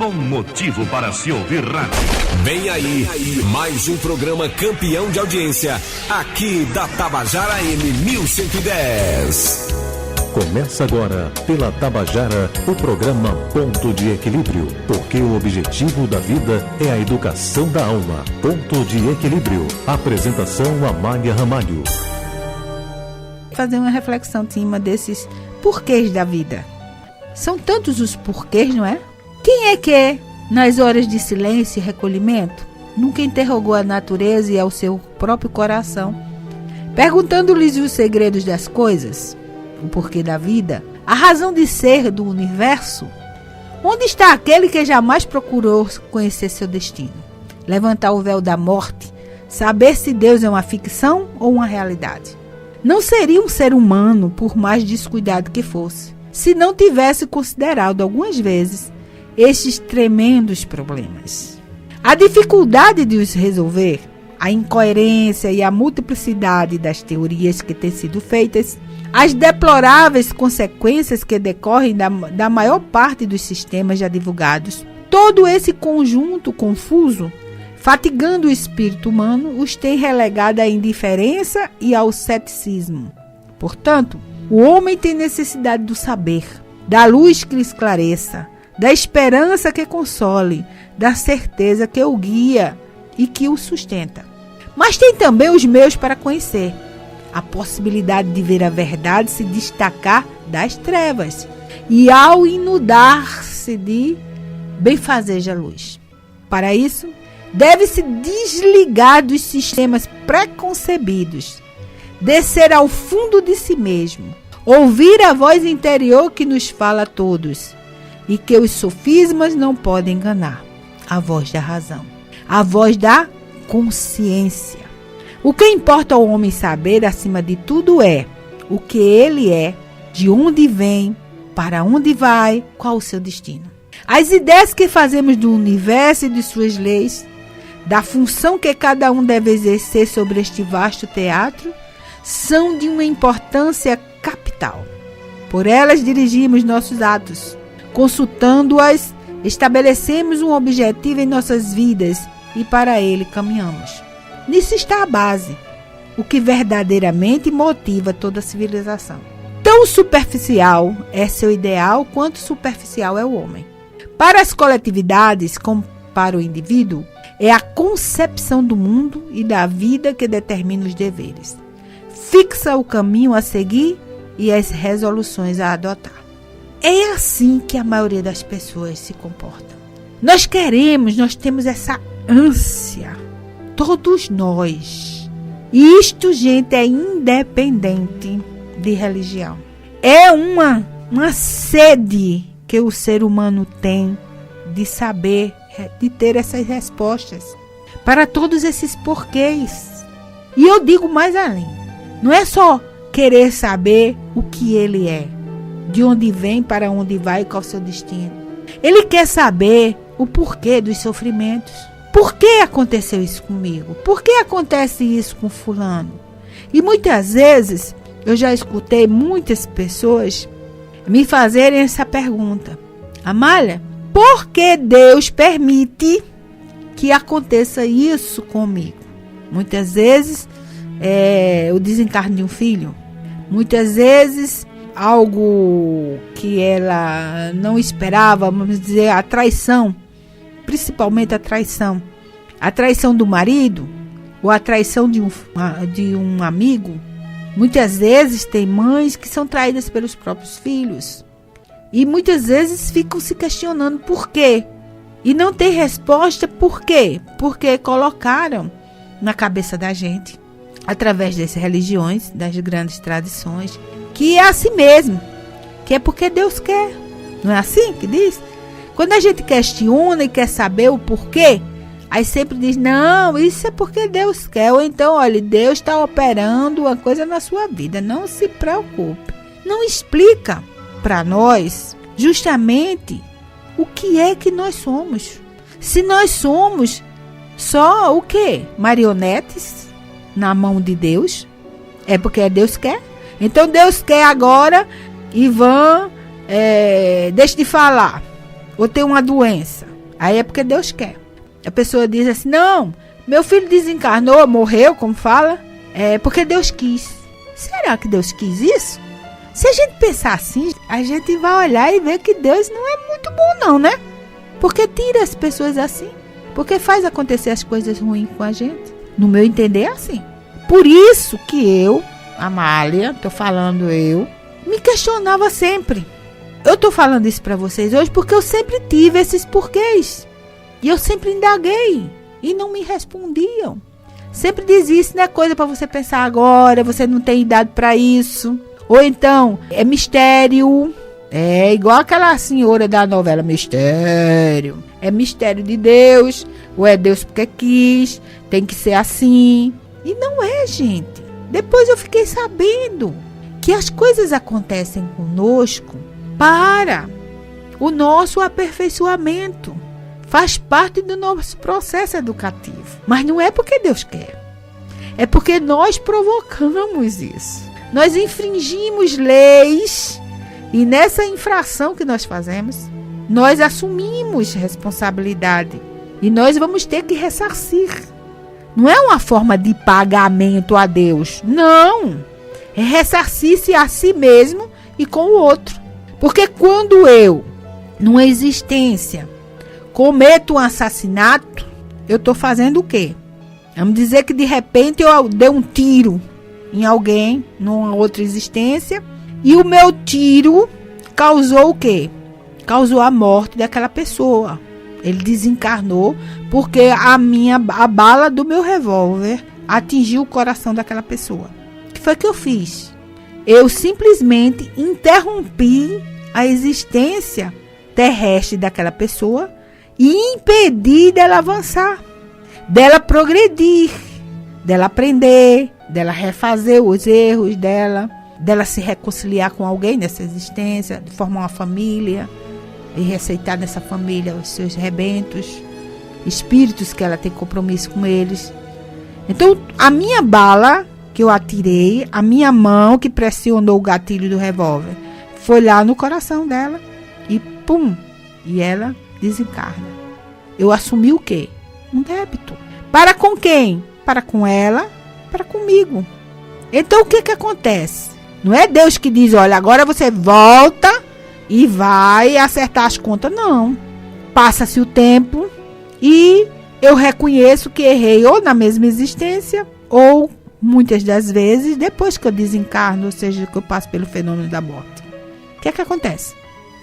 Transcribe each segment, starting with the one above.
bom motivo para se ouvir rádio. Vem aí, mais um programa campeão de audiência, aqui da Tabajara M 1110. Começa agora, pela Tabajara, o programa Ponto de Equilíbrio, porque o objetivo da vida é a educação da alma. Ponto de Equilíbrio. Apresentação Amália Ramalho. Fazer uma reflexão em cima desses porquês da vida. São tantos os porquês, não é? Quem é que, nas horas de silêncio e recolhimento, nunca interrogou a natureza e ao seu próprio coração, perguntando-lhes os segredos das coisas, o porquê da vida, a razão de ser do universo? Onde está aquele que jamais procurou conhecer seu destino? Levantar o véu da morte, saber se Deus é uma ficção ou uma realidade. Não seria um ser humano, por mais descuidado que fosse, se não tivesse considerado algumas vezes estes tremendos problemas. A dificuldade de os resolver, a incoerência e a multiplicidade das teorias que têm sido feitas, as deploráveis consequências que decorrem da maior parte dos sistemas já divulgados, todo esse conjunto confuso, fatigando o espírito humano, os tem relegado à indiferença e ao ceticismo. Portanto, o homem tem necessidade do saber, da luz que lhe esclareça, da esperança que console, da certeza que o guia e que o sustenta. Mas tem também os meios para conhecer, a possibilidade de ver a verdade se destacar das trevas e ao inundar-se de benfazeja luz. Para isso, deve-se desligar dos sistemas preconcebidos, descer ao fundo de si mesmo, ouvir a voz interior que nos fala a todos e que os sofismas não podem enganar, a voz da razão, a voz da consciência. O que importa ao homem saber, acima de tudo, é o que ele é, de onde vem, para onde vai, qual o seu destino. As ideias que fazemos do universo e de suas leis, da função que cada um deve exercer sobre este vasto teatro, são de uma importância capital. Por elas dirigimos nossos atos. Consultando-as, estabelecemos um objetivo em nossas vidas e para ele caminhamos. Nisso está a base, o que verdadeiramente motiva toda a civilização. Tão superficial é seu ideal quanto superficial é o homem. Para as coletividades, como para o indivíduo, é a concepção do mundo e da vida que determina os deveres. Fixa o caminho a seguir e as resoluções a adotar. É assim que a maioria das pessoas se comportam. Nós temos essa ânsia, todos nós. E isto, gente, é independente de religião. É uma sede que o ser humano tem de saber, de ter essas respostas para todos esses porquês. E eu digo mais além. Não é só querer saber o que ele é, de onde vem, para onde vai e qual é o seu destino. Ele quer saber o porquê dos sofrimentos. Por que aconteceu isso comigo? Por que acontece isso com fulano? E muitas vezes eu já escutei muitas pessoas me fazerem essa pergunta. Amália, por que Deus permite que aconteça isso comigo? Muitas vezes o desencarne de um filho. Muitas vezes algo que ela não esperava, vamos dizer, a traição. Principalmente a traição do marido ou a traição de um amigo. Muitas vezes tem mães que são traídas pelos próprios filhos e muitas vezes ficam se questionando por quê e não tem resposta por quê, porque colocaram na cabeça da gente, através das religiões, das grandes tradições, que é assim mesmo, que é porque Deus quer. Não é assim que diz? Quando a gente questiona e quer saber o porquê, aí sempre diz, não, isso é porque Deus quer. Ou então, olha, Deus está operando uma coisa na sua vida, não se preocupe. Não explica para nós justamente o que é que nós somos. Se nós somos só o quê? Marionetes na mão de Deus, é porque Deus quer. Então Deus quer agora, Ivan, deixe de falar, ou tem uma doença. Aí é porque Deus quer. A pessoa diz assim, não, meu filho desencarnou, morreu, como fala, é porque Deus quis. Será que Deus quis isso? Se a gente pensar assim, a gente vai olhar e ver que Deus não é muito bom não, né? Porque tira as pessoas assim. Porque faz acontecer as coisas ruins com a gente. No meu entender é assim. Por isso que eu, Amália, tô falando eu, me questionava sempre. Eu tô falando isso pra vocês hoje porque eu sempre tive esses porquês. E eu sempre indaguei. E não me respondiam. Sempre dizia, isso não é coisa pra você pensar agora, você não tem idade pra isso. Ou então, é mistério. É igual aquela senhora da novela Mistério. É mistério de Deus. Ou é Deus porque quis. Tem que ser assim. E não é, gente. Depois eu fiquei sabendo que as coisas acontecem conosco para o nosso aperfeiçoamento. Faz parte do nosso processo educativo. Mas não é porque Deus quer. É porque nós provocamos isso. Nós infringimos leis. E nessa infração que nós fazemos, nós assumimos responsabilidade. E nós vamos ter que ressarcir. Não é uma forma de pagamento a Deus. Não. É ressarcir-se a si mesmo e com o outro. Porque quando eu, numa existência, cometo um assassinato, eu estou fazendo o quê? Vamos dizer que de repente eu dei um tiro em alguém, numa outra existência, e o meu tiro causou o quê? Causou a morte daquela pessoa. Ele desencarnou porque a bala do meu revólver atingiu o coração daquela pessoa. O que foi que eu fiz? Eu simplesmente interrompi a existência terrestre daquela pessoa e impedi dela avançar, dela progredir, dela aprender, dela refazer os erros dela se reconciliar com alguém nessa existência, de formar uma família e receitar nessa família os seus rebentos, espíritos que ela tem compromisso com eles. Então, a minha bala que eu atirei, a minha mão que pressionou o gatilho do revólver, foi lá no coração dela e pum, e ela desencarna. Eu assumi o quê? Um débito. Para com quem? Para com ela, para comigo. Então, o que acontece? Não é Deus que diz, olha, agora você volta e vai acertar as contas. Não. Passa-se o tempo e eu reconheço que errei ou na mesma existência ou, muitas das vezes, depois que eu desencarno, ou seja, que eu passo pelo fenômeno da morte. O que acontece?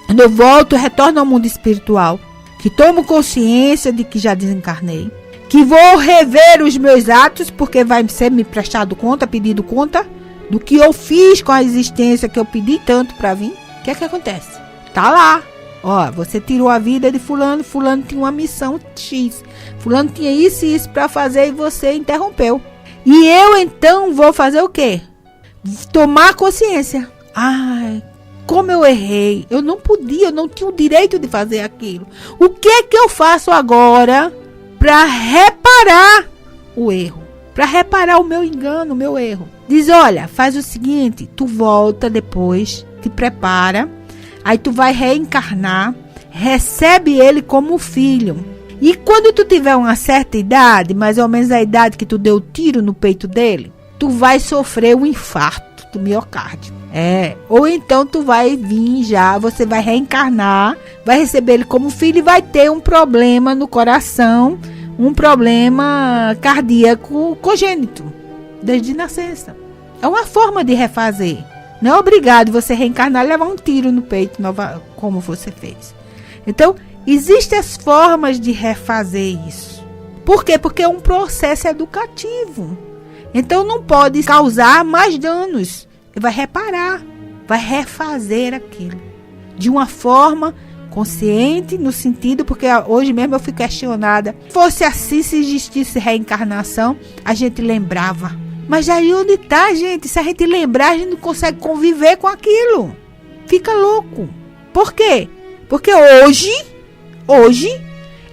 Quando eu volto, eu retorno ao mundo espiritual, que tomo consciência de que já desencarnei, que vou rever os meus atos, porque vai ser me prestado conta, pedido conta, do que eu fiz com a existência que eu pedi tanto para vir. O que acontece? Tá lá. Ó, você tirou a vida de fulano, fulano tinha uma missão X. Fulano tinha isso e isso para fazer e você interrompeu. E eu então vou fazer o quê? Tomar consciência. Ai, como eu errei. Eu não podia, eu não tinha o direito de fazer aquilo. O que é que eu faço agora para reparar o erro? Para reparar o meu engano, o meu erro? Diz, olha, faz o seguinte, tu volta depois, te prepara, aí tu vai reencarnar, recebe ele como filho. E quando tu tiver uma certa idade, mais ou menos a idade que tu deu tiro no peito dele, tu vai sofrer um infarto do miocárdio. Ou então tu vai vir já, você vai reencarnar, vai receber ele como filho e vai ter um problema no coração, um problema cardíaco congênito, desde nascença. É uma forma de refazer. Não é obrigado você reencarnar e levar um tiro no peito, como você fez. Então, existem as formas de refazer isso. Por quê? Porque é um processo educativo. Então, não pode causar mais danos. Ele vai reparar, vai refazer aquilo. De uma forma consciente, no sentido, porque hoje mesmo eu fui questionada. Fosse assim, se existisse reencarnação, a gente lembrava. Mas aí onde está, gente? Se a gente lembrar, a gente não consegue conviver com aquilo. Fica louco. Por quê? Porque hoje,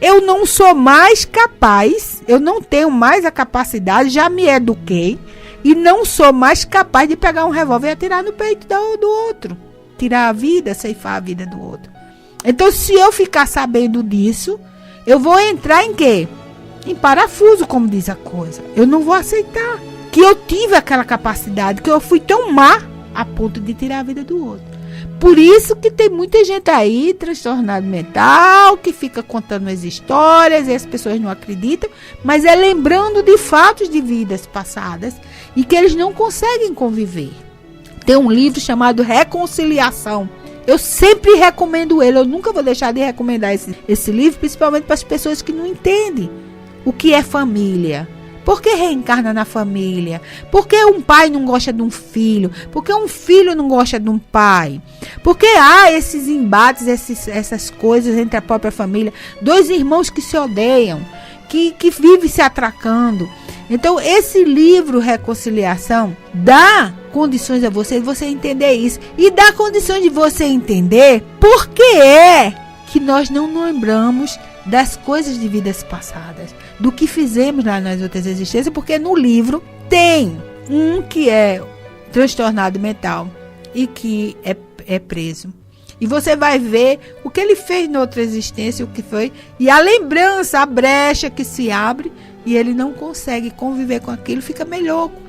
eu não sou mais capaz, eu não tenho mais a capacidade, já me eduquei, e não sou mais capaz de pegar um revólver e atirar no peito do outro. Tirar a vida, ceifar a vida do outro. Então, se eu ficar sabendo disso, eu vou entrar em quê? Em parafuso, como diz a coisa. Eu não vou aceitar que eu tive aquela capacidade, que eu fui tão má a ponto de tirar a vida do outro. Por isso que tem muita gente aí, transtornado mental, que fica contando as histórias e as pessoas não acreditam, mas é lembrando de fatos de vidas passadas e que eles não conseguem conviver. Tem um livro chamado Reconciliação. Eu sempre recomendo ele, eu nunca vou deixar de recomendar esse livro, principalmente para as pessoas que não entendem o que é família. Por que reencarna na família? Por que um pai não gosta de um filho? Por que um filho não gosta de um pai? Por que há esses embates, essas coisas entre a própria família? Dois irmãos que se odeiam, que vivem se atracando. Então, esse livro, Reconciliação, dá condições a você entender isso. E dá condições de você entender por que é que nós não lembramos das coisas de vidas passadas, do que fizemos lá nas outras existências, porque no livro tem um que é transtornado mental e que é preso. E você vai ver o que ele fez na outra existência, o que foi, e a lembrança, a brecha que se abre, e ele não consegue conviver com aquilo, fica meio louco.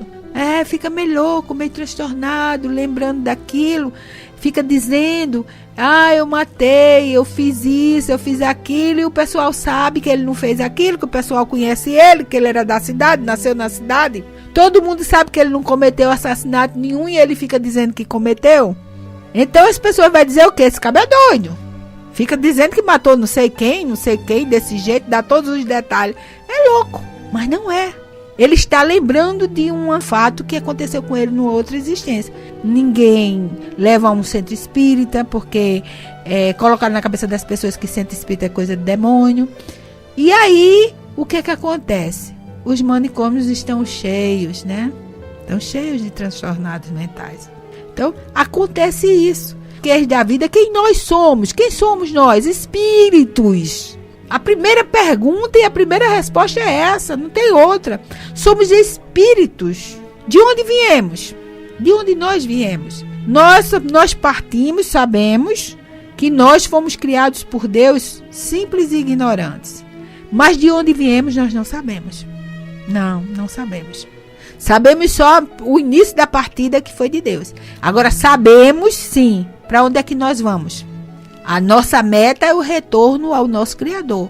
Fica meio louco, meio transtornado, lembrando daquilo, fica dizendo, eu matei, eu fiz isso, eu fiz aquilo, e o pessoal sabe que ele não fez aquilo, que o pessoal conhece ele, que ele era da cidade, nasceu na cidade. Todo mundo sabe que ele não cometeu assassinato nenhum e ele fica dizendo que cometeu. Então as pessoas vão dizer o quê? Esse cabra é doido. Fica dizendo que matou não sei quem, desse jeito, dá todos os detalhes. É louco, mas não é. Ele está lembrando de um fato que aconteceu com ele numa outra existência. Ninguém leva a um centro espírita, porque colocaram na cabeça das pessoas que centro espírita é coisa de demônio. E aí, o que acontece? Os manicômios estão cheios, né? Estão cheios de transtornados mentais. Então, acontece isso. Que é da vida, quem nós somos? Quem somos nós? Espíritos. A primeira pergunta e a primeira resposta é essa, não tem outra. Somos espíritos. De onde viemos? De onde nós viemos? Nós partimos, sabemos que nós fomos criados por Deus simples e ignorantes. Mas de onde viemos nós não sabemos. Não sabemos. Sabemos só o início da partida que foi de Deus. Agora sabemos sim para onde é que nós vamos. A nossa meta é o retorno ao nosso Criador.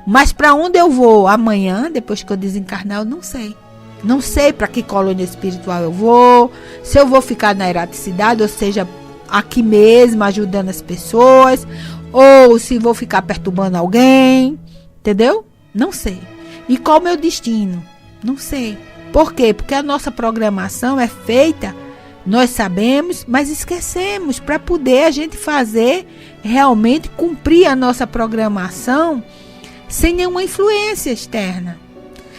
Mas para onde eu vou amanhã, depois que eu desencarnar, eu não sei. Não sei para que colônia espiritual eu vou, se eu vou ficar na erraticidade, ou seja, aqui mesmo, ajudando as pessoas, ou se vou ficar perturbando alguém, entendeu? Não sei. E qual o meu destino? Não sei. Por quê? Porque a nossa programação é feita, nós sabemos, mas esquecemos, para poder a gente fazer, realmente cumprir a nossa programação sem nenhuma influência externa,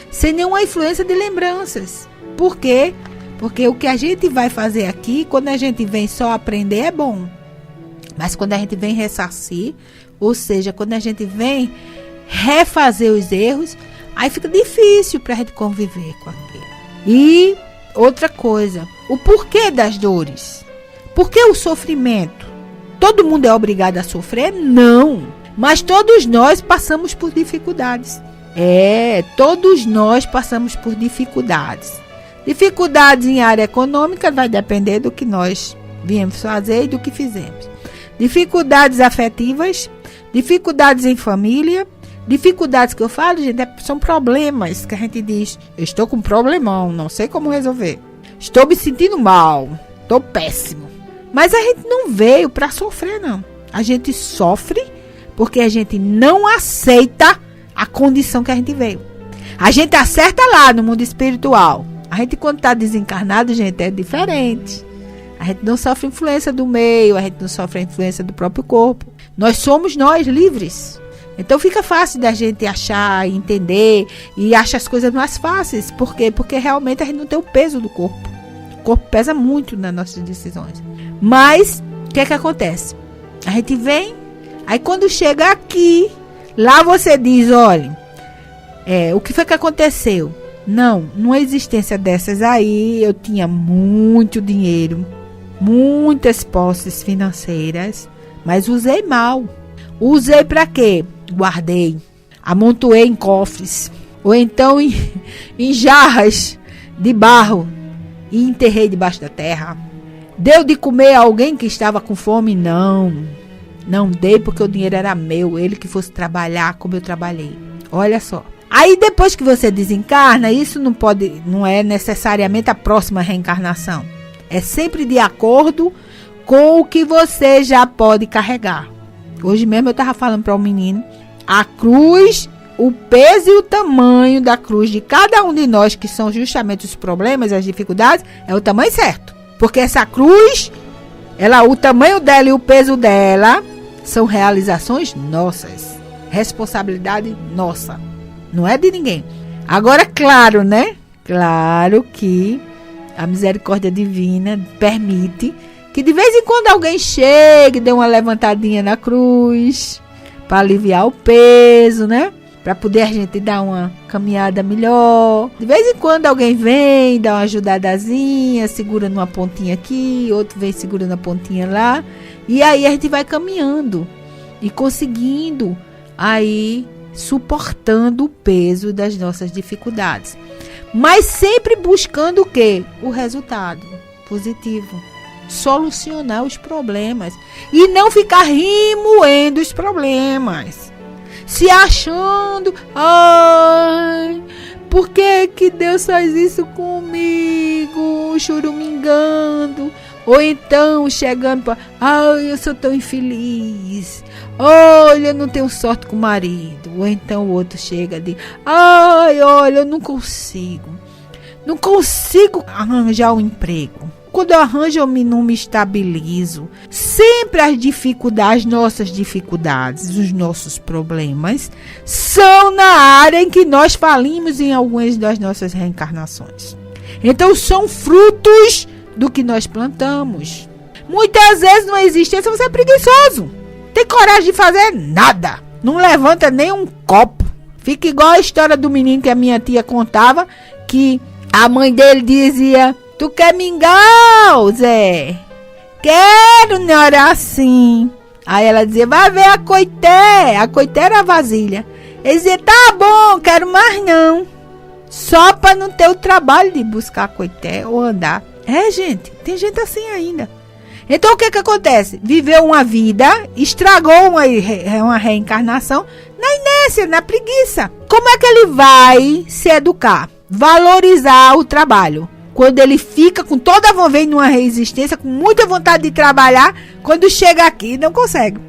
sem nenhuma influência de lembranças. Por quê? Porque o que a gente vai fazer aqui, quando a gente vem só aprender, é bom. Mas quando a gente vem ressarcir, ou seja, quando a gente vem refazer os erros, aí fica difícil para a gente conviver com aquilo. E outra coisa, o porquê das dores? Por que o sofrimento? Todo mundo é obrigado a sofrer? Não. Mas todos nós passamos por dificuldades. Todos nós passamos por dificuldades. Dificuldades em área econômica vai depender do que nós viemos fazer e do que fizemos. Dificuldades afetivas, dificuldades em família, dificuldades que eu falo, gente, são problemas que a gente diz, eu estou com um problemão, não sei como resolver. Estou me sentindo mal, estou péssimo. Mas a gente não veio para sofrer, não. A gente sofre porque a gente não aceita a condição que a gente veio. A gente acerta lá no mundo espiritual. A gente, quando está desencarnado, gente, é diferente. A gente não sofre influência do meio, a gente não sofre a influência do próprio corpo. Nós somos nós livres. Então fica fácil da gente achar, entender e acha as coisas mais fáceis. Por quê? Porque realmente a gente não tem o peso do corpo. O corpo pesa muito nas nossas decisões. Mas, o que é que acontece? A gente vem, aí quando chega aqui, lá você diz, olha, o que foi que aconteceu? Não, numa existência dessas aí, eu tinha muito dinheiro, muitas posses financeiras, mas usei mal. Usei para quê? Guardei. amontoei em cofres, ou então em jarras de barro e enterrei debaixo da terra. Deu de comer a alguém que estava com fome? Não dei, porque o dinheiro era meu, ele que fosse trabalhar como eu trabalhei. Olha só. Aí depois que você desencarna, isso não é necessariamente a próxima reencarnação. É sempre de acordo com o que você já pode carregar. Hoje mesmo eu estava falando para o menino, a cruz, o peso e o tamanho da cruz de cada um de nós, que são justamente os problemas, as dificuldades, é o tamanho certo. Porque essa cruz, o tamanho dela e o peso dela são realizações nossas. Responsabilidade nossa. Não é de ninguém. Agora, claro, né? Claro que a misericórdia divina permite que de vez em quando alguém chegue, dê uma levantadinha na cruz, para aliviar o peso, né? Para poder a gente dar uma caminhada melhor. De vez em quando alguém vem, dá uma ajudadazinha, segura numa pontinha aqui, outro vem segurando a pontinha lá. E aí a gente vai caminhando e conseguindo aí suportando o peso das nossas dificuldades. Mas sempre buscando o quê? O resultado positivo. Solucionar os problemas. E não ficar remoendo os problemas. Se achando, ai, por que Deus faz isso comigo? Chorumingando. Ou então chegando para, ai, eu sou tão infeliz. Olha, eu não tenho sorte com o marido. Ou então o outro chega de, ai, olha, eu não consigo arranjar um emprego. Quando eu arranjo, eu não me estabilizo. Sempre as nossas dificuldades, os nossos problemas, são na área em que nós falimos em algumas das nossas reencarnações. Então, são frutos do que nós plantamos. Muitas vezes, numa existência, você é preguiçoso. Tem coragem de fazer nada. Não levanta nem um copo. Fica igual a história do menino que a minha tia contava, que a mãe dele dizia, tu quer mingau, Zé? Quero, não era assim. Aí ela dizia, vai ver a coité. A coité era a vasilha. Ele dizia, tá bom, quero mais não. Só para não ter o trabalho de buscar a coité ou andar. É, gente, tem gente assim ainda. Então o que acontece? Viveu uma vida, estragou uma reencarnação na inércia, na preguiça. Como é que ele vai se educar? Valorizar o trabalho. Quando ele fica com toda a vontade numa resistência, com muita vontade de trabalhar, quando chega aqui não consegue.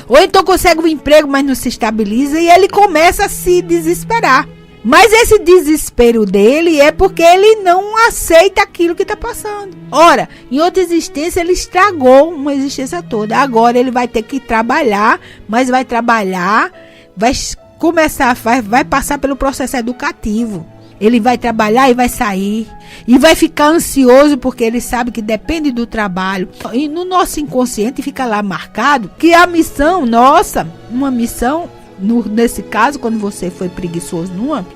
Ou então consegue um emprego, mas não se estabiliza e ele começa a se desesperar. Mas esse desespero dele é porque ele não aceita aquilo que está passando. Ora, em outra existência ele estragou uma existência toda. Agora ele vai ter que trabalhar, mas vai trabalhar, vai passar pelo processo educativo. Ele vai trabalhar e vai sair. E vai ficar ansioso porque ele sabe que depende do trabalho. E no nosso inconsciente fica lá marcado que a missão nossa, uma missão, nesse caso, quando você foi preguiçoso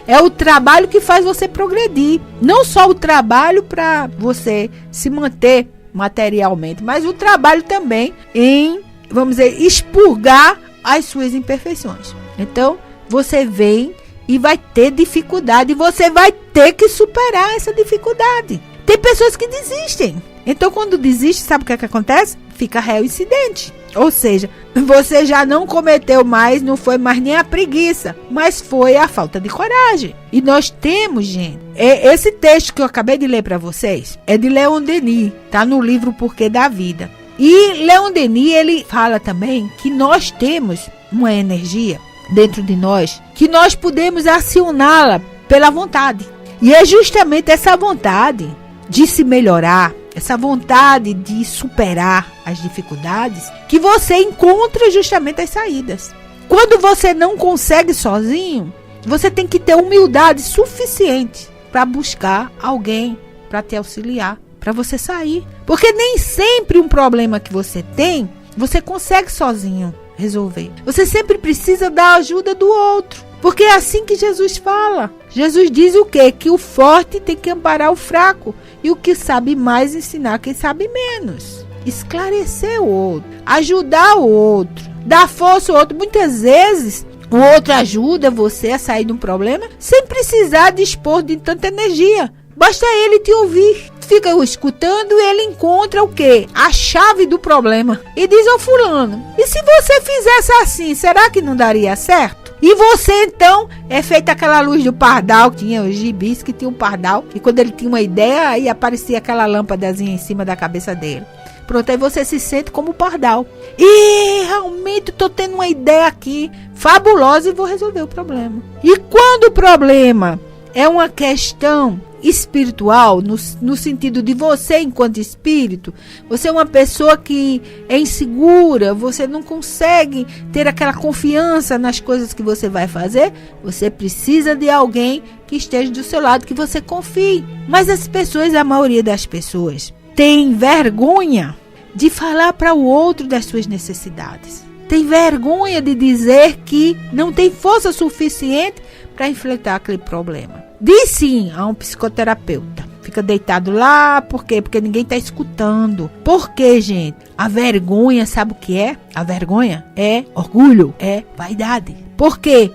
é o trabalho que faz você progredir. Não só o trabalho para você se manter materialmente, mas o trabalho também em, vamos dizer, expurgar as suas imperfeições. Então, você vem e vai ter dificuldade, e você vai ter que superar essa dificuldade. Tem pessoas que desistem. Então, quando desiste, sabe o que acontece? Fica reincidente. Ou seja, você já não cometeu mais, não foi mais nem a preguiça, mas foi a falta de coragem. E nós temos, gente, esse texto que eu acabei de ler para vocês, é de Leon Denis, tá no livro Porquê da Vida. E Leon Denis, ele fala também que nós temos uma energia dentro de nós, que nós podemos acioná-la pela vontade. E é justamente essa vontade de se melhorar, essa vontade de superar as dificuldades, que você encontra justamente as saídas. Quando você não consegue sozinho, você tem que ter humildade suficiente para buscar alguém para te auxiliar, para você sair. Porque nem sempre um problema que você tem, você consegue sozinho resolver. Você sempre precisa da ajuda do outro. Porque é assim que Jesus fala. Jesus diz o quê? Que o forte tem que amparar o fraco. E o que sabe mais ensinar quem sabe menos. Esclarecer o outro. Ajudar o outro. Dar força ao outro. Muitas vezes O outro ajuda você a sair de um problema sem precisar dispor de tanta energia. Basta ele te ouvir. Fica escutando e ele encontra o quê? A chave do problema. E diz ao fulano, e se você fizesse assim, será que não daria certo? E você então é feita aquela luz do pardal, tinha os gibis que tinha um pardal, e quando ele tinha uma ideia, aí aparecia aquela lâmpadazinha em cima da cabeça dele. Pronto, aí você se sente como pardal. E realmente estou tendo uma ideia aqui fabulosa e vou resolver o problema. E quando o problema é uma questão espiritual, no sentido de você enquanto espírito, você é uma pessoa que é insegura, você não consegue ter aquela confiança nas coisas que você vai fazer, você precisa de alguém que esteja do seu lado, que você confie. Mas as pessoas, a maioria das pessoas, tem vergonha de falar para o outro das suas necessidades. Tem vergonha de dizer que não tem força suficiente para enfrentar aquele problema. Diz sim a um psicoterapeuta. Fica deitado lá, por quê? Porque ninguém está escutando. Por quê, gente? A vergonha, sabe o que é? A vergonha é orgulho, é vaidade. Por quê?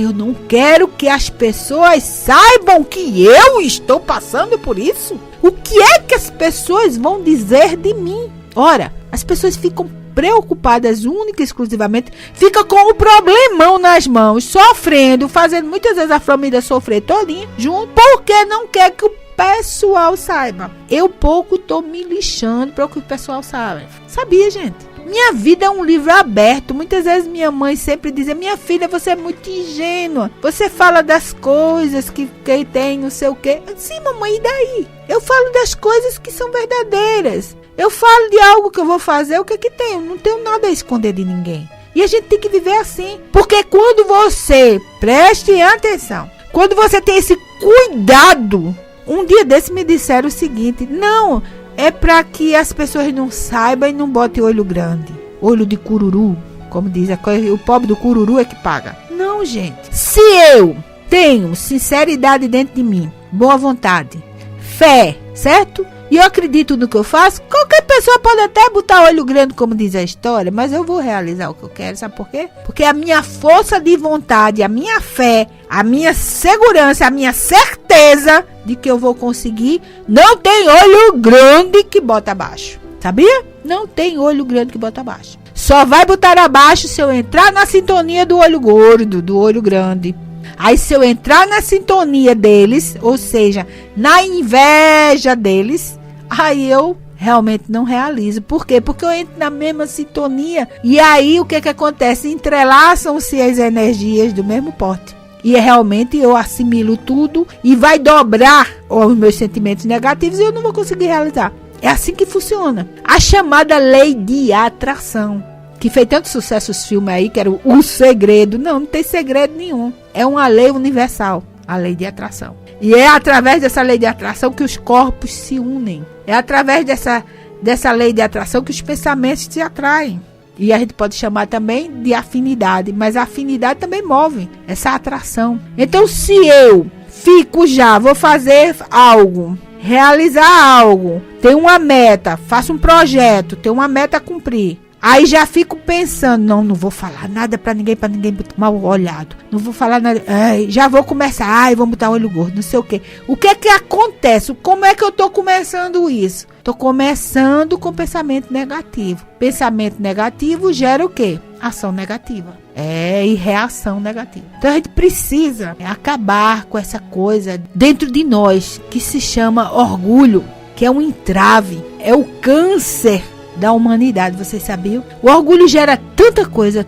Eu não quero que as pessoas saibam que eu estou passando por isso. O que é que as pessoas vão dizer de mim? Ora, as pessoas ficam preocupadas única e exclusivamente, fica com o problemão nas mãos, sofrendo, fazendo muitas vezes a família sofrer todinha junto, porque não quer que o pessoal saiba. Eu pouco tô me lixando para o que o pessoal saiba. Sabia, gente? Minha vida é um livro aberto. Muitas vezes minha mãe sempre dizia, minha filha, você é muito ingênua. Você fala das coisas que tem, não sei o quê. Sim, mamãe, e daí? Eu falo das coisas que são verdadeiras. Eu falo de algo que eu vou fazer, o que que tem? Eu não tenho nada a esconder de ninguém. E a gente tem que viver assim. Porque quando você, preste atenção, quando você tem esse cuidado, um dia desse me disseram o seguinte, não, é para que as pessoas não saibam e não botem olho grande. Olho de cururu, como diz, o pobre do cururu é que paga. Não, gente. Se eu tenho sinceridade dentro de mim, boa vontade, fé, certo? E eu acredito no que eu faço, qualquer pessoa pode até botar olho grande, como diz a história, mas eu vou realizar o que eu quero, sabe por quê? Porque a minha força de vontade, a minha fé, a minha segurança, a minha certeza de que eu vou conseguir, não tem olho grande que bota abaixo, sabia? Não tem olho grande que bota abaixo. Só vai botar abaixo se eu entrar na sintonia do olho gordo, do olho grande. Aí se eu entrar na sintonia deles, ou seja, na inveja deles, aí eu realmente não realizo. Por quê? Porque eu entro na mesma sintonia e aí o que acontece? Entrelaçam-se as energias do mesmo pote. E realmente eu assimilo tudo e vai dobrar os meus sentimentos negativos e eu não vou conseguir realizar. É assim que funciona. A chamada lei de atração, que fez tanto sucesso os filmes aí, que era o segredo. Não tem segredo nenhum. É uma lei universal, a lei de atração. E é através dessa lei de atração que os corpos se unem. É através dessa lei de atração que os pensamentos se atraem. E a gente pode chamar também de afinidade, mas a afinidade também move essa atração. Então, se eu vou fazer algo, realizar algo, tenho uma meta, faço um projeto, tenho uma meta a cumprir. Aí já fico pensando, não vou falar nada pra ninguém mal olhado. Não vou falar nada, já vou começar, vamos botar olho gordo, não sei o quê. O que é que acontece? Como é que eu tô começando isso? Tô começando com pensamento negativo. Pensamento negativo gera o quê? Ação negativa. E reação negativa. Então a gente precisa acabar com essa coisa dentro de nós que se chama orgulho, que é um entrave, é o câncer da humanidade, vocês sabiam? O orgulho gera tanta coisa,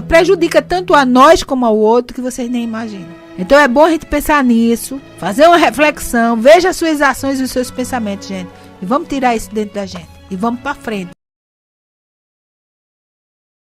prejudica tanto a nós como ao outro que vocês nem imaginam. Então é bom a gente pensar nisso, fazer uma reflexão, veja as suas ações e os seus pensamentos, gente. E vamos tirar isso dentro da gente. E vamos para frente.